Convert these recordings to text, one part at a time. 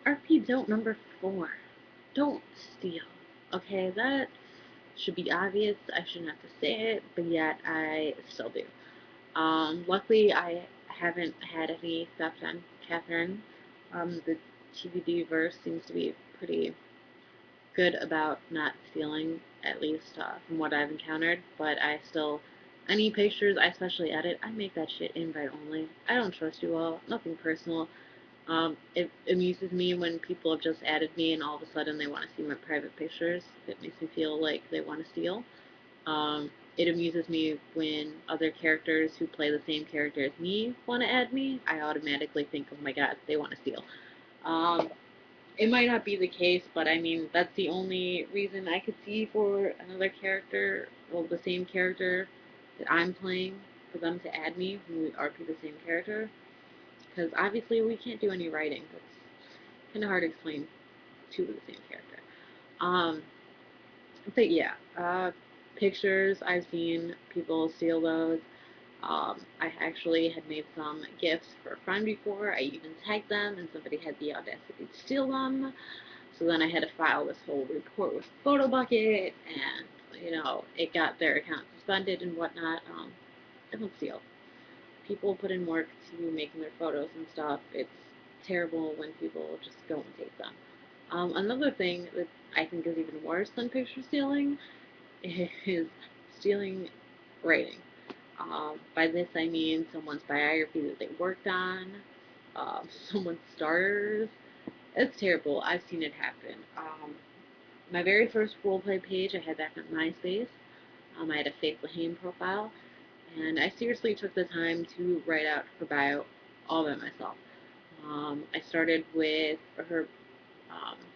RP don't number 4. Don't steal. Okay, that should be obvious. I shouldn't have to say it, but yet I still do. Luckily, I haven't had any theft on Catherine. The TVD verse seems to be pretty good about not stealing, at least from what I've encountered. But I still, any pictures I especially edit, I make that shit invite only. I don't trust you all. Nothing personal. It amuses me when people have just added me and all of a sudden they want to see my private pictures. It makes me feel like they want to steal. It amuses me when other characters who play the same character as me want to add me. I automatically think, oh my god, they want to steal. Um, it might not be the case, but I mean, that's the only reason I could see for another character, well, the same character that I'm playing, for them to add me when we RP the same character. Because obviously we can't do any writing. That's kind of hard to explain to the same character. Um, but yeah, pictures, I've seen people steal those. I actually had made some gifts for a friend before. I even tagged them, and somebody had the audacity to steal them. So then I had to file this whole report with Photobucket, and it got their account suspended and whatnot. Don't steal. People put in work to making their photos and stuff. It's terrible when people just go and take them. Another thing that I think is even worse than picture stealing is stealing writing. By this I mean someone's biography that they worked on, someone's starters. It's terrible. I've seen it happen. My very first roleplay page I had back on MySpace. I had a Faith Lahane profile, and I seriously took the time to write out her bio all by myself. I started with her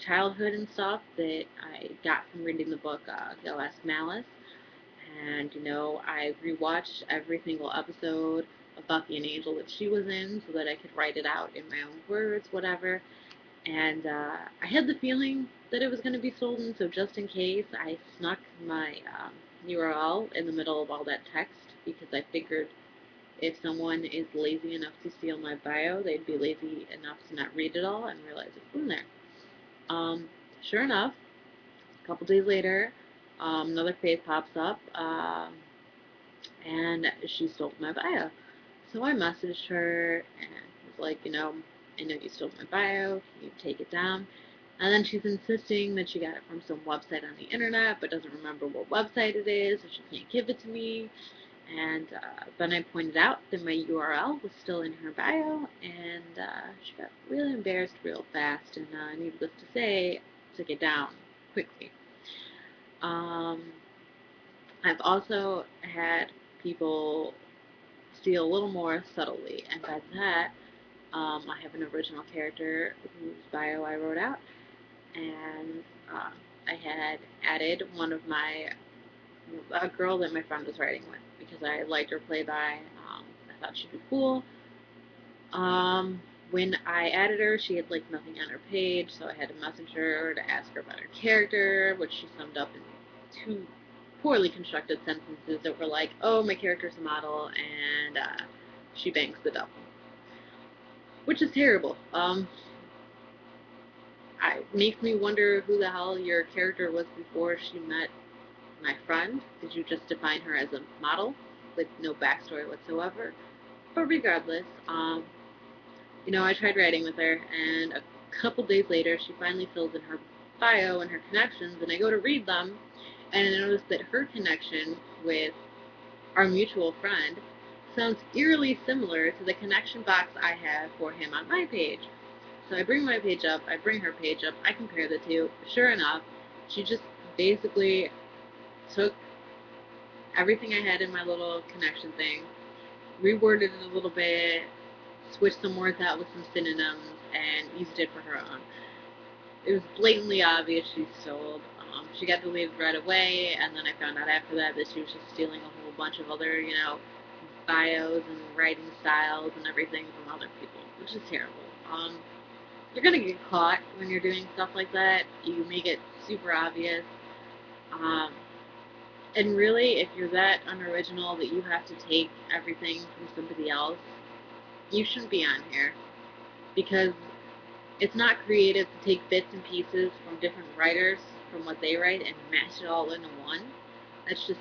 childhood and stuff that I got from reading the book Gilles Malice. And, I rewatched every single episode of Buffy and Angel that she was in so that I could write it out in my own words, whatever. And I had the feeling that it was going to be stolen, so just in case, I snuck my URL in the middle of all that text because I figured if someone is lazy enough to steal my bio, they'd be lazy enough to not read it all and realize it's in there. Um, sure enough, a couple days later, another face pops up, and she stole my bio. So I messaged her and was like, I know you stole my bio. Can you take it down? And then she's insisting that she got it from some website on the internet, but doesn't remember what website it is, so she can't give it to me. And then I pointed out that my URL was still in her bio, and she got really embarrassed real fast, and needless to say, took it down quickly. Um, I've also had people steal a little more subtly, and by that, I have an original character whose bio I wrote out, and I had added one of a girl that my friend was writing with because I liked her play by. I thought she'd be cool. Um, when I added her, she had like nothing on her page, so I had to message her to ask her about her character, which she summed up in two poorly constructed sentences that were like, "Oh, my character's a model, and she bangs the double," which is terrible. It makes me wonder who the hell your character was before she met my friend. Did you just define her as a model with no backstory whatsoever? But regardless, I tried writing with her, and a couple days later, she finally fills in her bio and her connections, and I go to read them, and I notice that her connection with our mutual friend sounds eerily similar to the connection box I have for him on my page. So I bring my page up, I bring her page up, I compare the two. Sure enough, she just basically took everything I had in my little connection thing, reworded it a little bit, switched some words out with some synonyms, and used it for her own. It was blatantly obvious she stole. She got deleted right away, and then I found out after that she was just stealing a whole bunch of other, bios and writing styles and everything from other people, which is terrible. You're gonna get caught when you're doing stuff like that. You make it super obvious. Um, and really, if you're that unoriginal that you have to take everything from somebody else, you shouldn't be on here because It's not creative to take bits and pieces from different writers from what they write and mash it all into one. That's just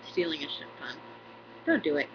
stealing a shit ton. Don't do it.